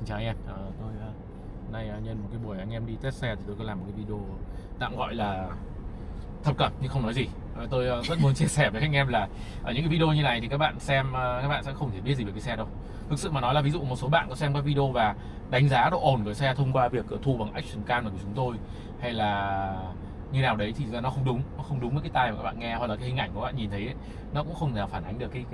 Chào anh em, tôi nay nhân một cái buổi anh em đi test xe thì tôi có làm một cái video tạm gọi là thập cẩm nhưng không nói gì. Tôi rất muốn chia sẻ với anh em là ở những cái video như này thì các bạn xem các bạn sẽ không thể biết gì về cái xe đâu. Thực sự mà nói là ví dụ một số bạn có xem qua video và đánh giá độ ồn của xe thông qua việc thu bằng action cam của chúng tôi hay là như nào đấy thì nó không đúng với cái tai mà các bạn nghe, hoặc là cái hình ảnh của các bạn nhìn thấy ấy, nó cũng không thể nào phản ánh được cái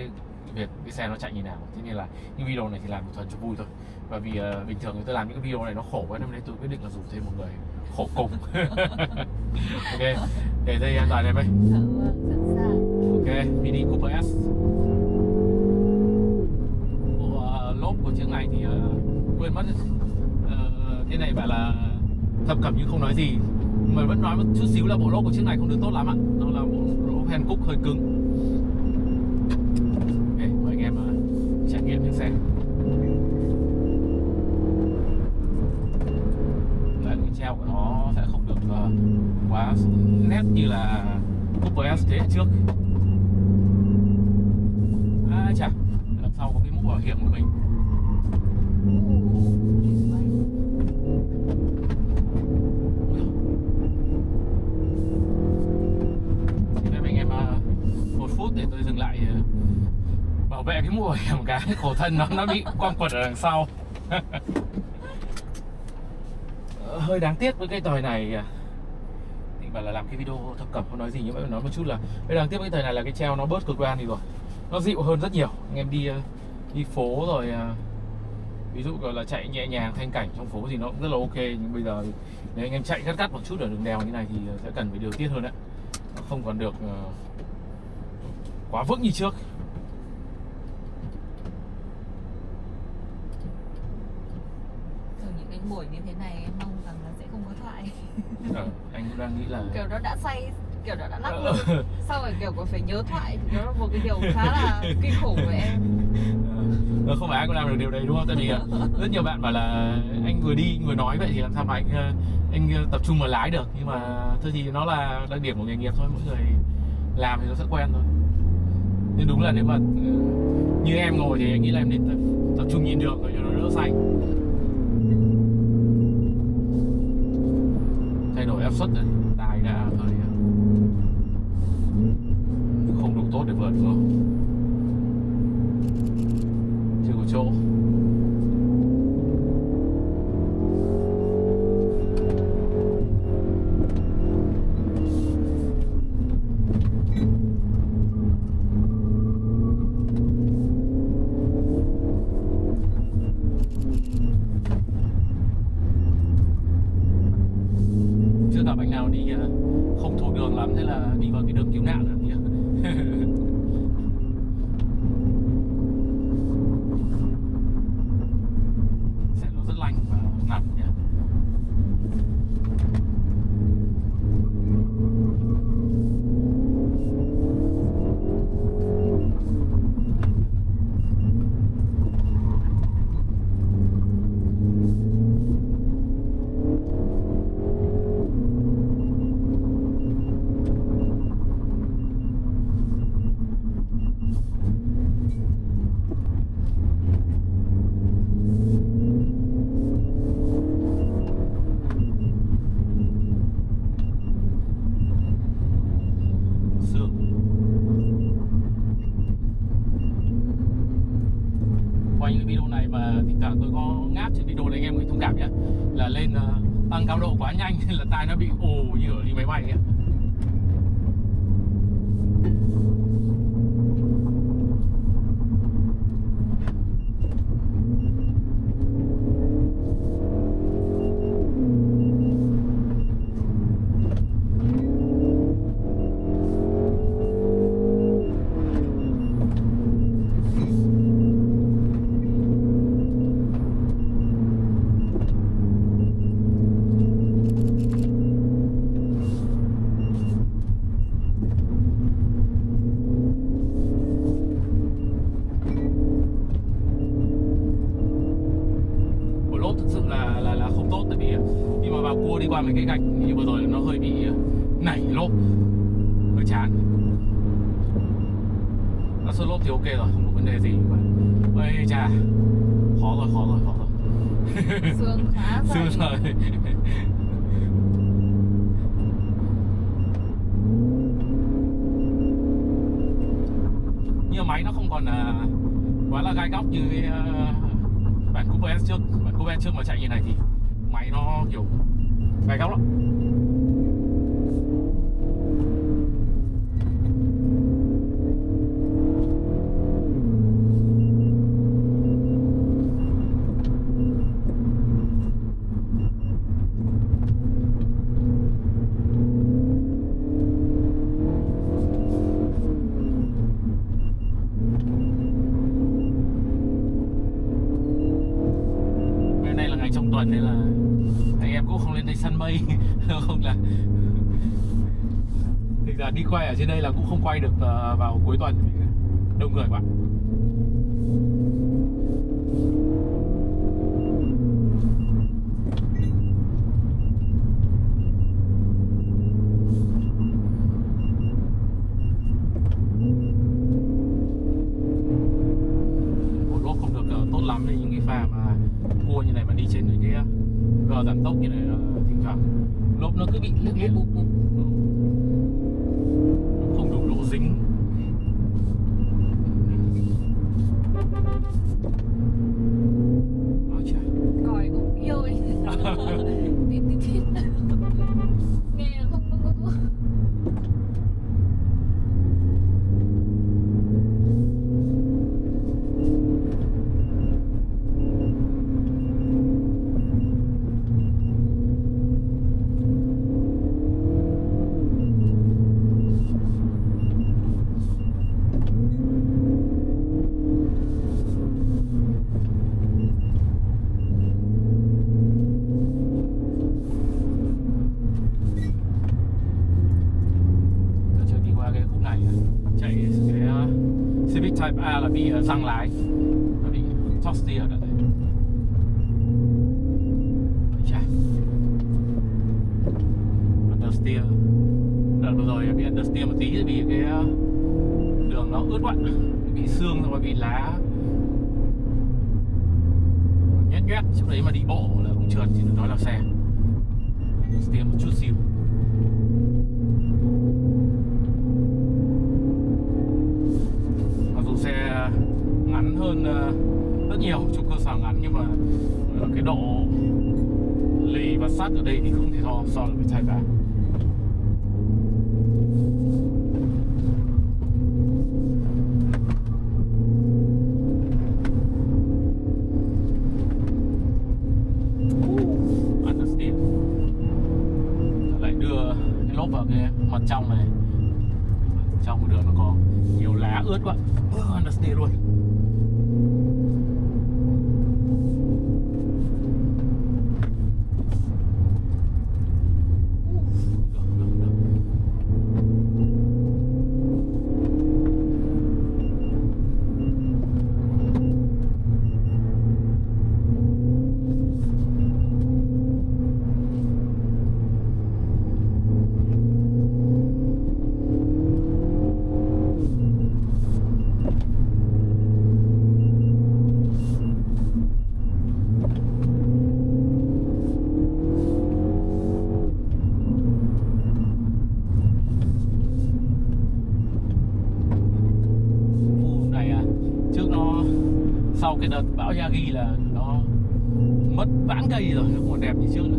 việc cái xe nó chạy như nào. Thế nên là những video này thì làm một thuần cho vui thôi, và vì bình thường tôi làm những cái video này nó khổ quá nên tôi quyết định là rủ thêm một người khổ cùng. Ok, để dây an toàn em ơi. Sẵn sàng. Ok, Mini Cooper S. Lốp của chiếc này thì quên mất. Cái này bảo là thập cẩm nhưng không nói gì, mà vẫn nói một chút xíu là bộ lốp của chiếc này không được tốt lắm ạ. Nó là bộ lốp Hankook hơi cứng. Ok, mời anh em trải nghiệm chiếc xe. Đấy, cái treo của nó sẽ không được quá nét như là Cooper S thế hệ trước. Chà, đằng sau có cái mũ bảo hiểm của mình. Xin phép anh em một phút để tôi dừng lại bảo vệ cái mũ bảo hiểm, cái khổ thân nó bị quăng quật ở đằng sau. Hơi đáng tiếc với cái thời này. Thì bảo là làm cái video thập cẩm không nói gì, nhưng mà nói một chút là hơi đáng tiếc với cái thời này là cái treo nó bớt cực đoan đi rồi, nó dịu hơn rất nhiều. Anh em đi phố rồi ví dụ gọi là chạy nhẹ nhàng thanh cảnh trong phố thì nó cũng rất là ok, nhưng bây giờ nếu anh em chạy cắt một chút ở đường đèo như này thì sẽ cần phải điều tiết hơn đấy, nó không còn được quá vững như trước. Từ những cái buổi như thế này em mong rằng là sẽ không có thoại. Anh cũng đang nghĩ là kiểu nó đã say, kiểu nó đã lắc lư, sau rồi kiểu còn phải nhớ thoại thì nó là một cái điều khá là kinh khủng với em. Không phải ai cũng làm được điều đấy đúng không? Tại vì rất nhiều bạn bảo là anh vừa đi vừa nói vậy thì làm sao mà anh tập trung mà lái được. Nhưng mà thôi thì nó là đặc điểm của nghề nghiệp thôi, mỗi người làm thì nó sẽ quen thôi. Nhưng đúng là nếu mà như em ngồi thì anh nghĩ là em nên tập trung nhìn đường rồi cho nó đỡ say. Thay đổi áp suất này, tài đã hơi không đủ tốt để vượt đúng không? Chưa có chỗ. Chưa gặp anh nào đi không thuộc đường lắm, thế là đi vào cái đường cứu nạn rồi nhỉ. Xe nó rất lanh và ngắn nhỉ. Quay những video này mà thỉnh thoảng tôi có ngáp trên video đấy, anh em phải thông cảm nhé, là lên tăng cao độ quá nhanh nên là tai nó bị ồ như ở đi máy bay ấy. Không tốt, tại vì khi mà vào cua đi qua mấy cái gạch như vừa rồi nó hơi bị nảy lốp, hơi chán. Áp suất lốp thì ok rồi, không có vấn đề gì, mà ây chà, khó rồi. Xương khá dày. Xương rồi. Nhưng máy nó không còn quá là gai góc như cái bản Coupe S trước. Bản Coupe S trước mà chạy như này thì máy nó kiểu gai góc lắm. Trong tuần nên là anh em cũng không lên đây săn mây. Không là thực ra đi quay ở trên đây là cũng không quay được vào cuối tuần vì đông người quá. Bộ lốp không được tốt lắm nên những cái pha mà cua như này mà đi trên cái gờ giảm tốc như này thỉnh thoảng lốp nó cứ bị liếc bụp bụp, không đủ độ dính. Còi cũng yêu ấy. Tít tít tít. Nghe không. Civic Type A là bị giăng lái, nó bị top steer ở đây. Understeer. Đợt vừa rồi bị understeer một tí vì cái đường nó ướt quá, bị xương rồi bị lá nhét nhét. Trước đấy mà đi bộ là cũng trượt thì đừng nói là xe. Understeer một chút xíu. Xe ngắn hơn rất nhiều, trục cơ sở ngắn nhưng mà cái độ lì và sắt ở đây thì không thể so được với Type A. Understeer. Lại đưa cái lốp vào cái mặt trong này. Trong một đường nó có nhiều lá ướt quá. Understeer luôn. Sau cái đợt bão Yagi là nó mất vãng cây rồi, nó không còn đẹp như trước nữa.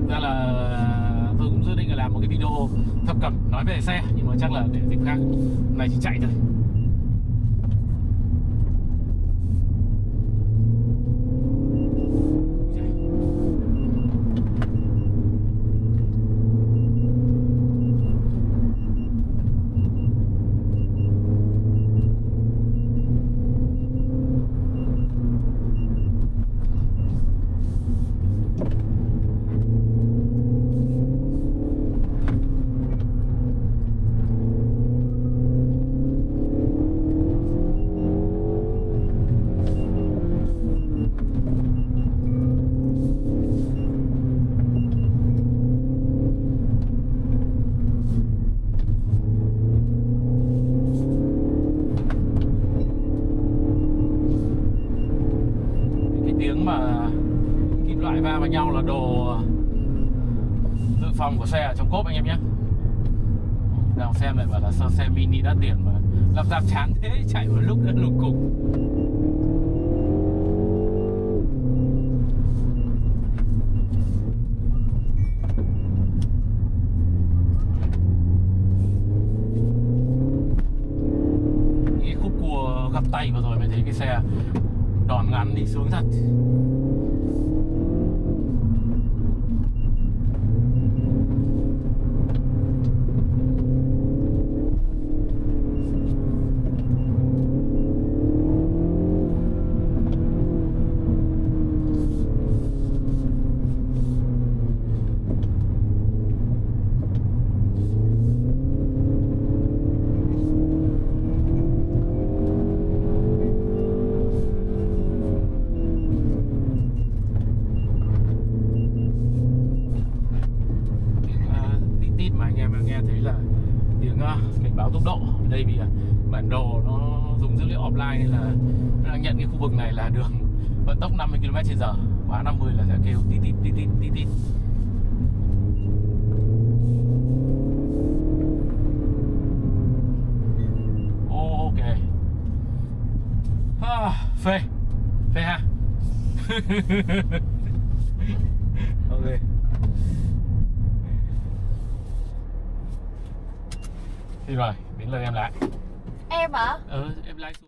Ra là tôi cũng dự định là làm một cái video thập cẩm nói về xe, nhưng mà chắc là để dịp khác. Hôm nay chỉ chạy thôi. vào nhau là đồ dự phòng của xe ở trong cốp anh em nhé. Nào xem lại bảo là sao xe mini đắt tiền mà lắp ráp chán thế, chạy một lúc lục cục. Cái khúc cua gặp tay vừa rồi mới thấy cái xe đòn ngắn đi xuống thật. Nghe thấy là tiếng cảnh báo tốc độ ở đây vì bản đồ nó dùng dữ liệu offline nên là nó đang nhận cái khu vực này là đường vận tốc 50 km/h, quá 50 là sẽ kêu tít tít tít tít tít tít. Ok. Phê ha. Ok. Thì rồi, đến lượt em lái. Em á? Em lái xuống.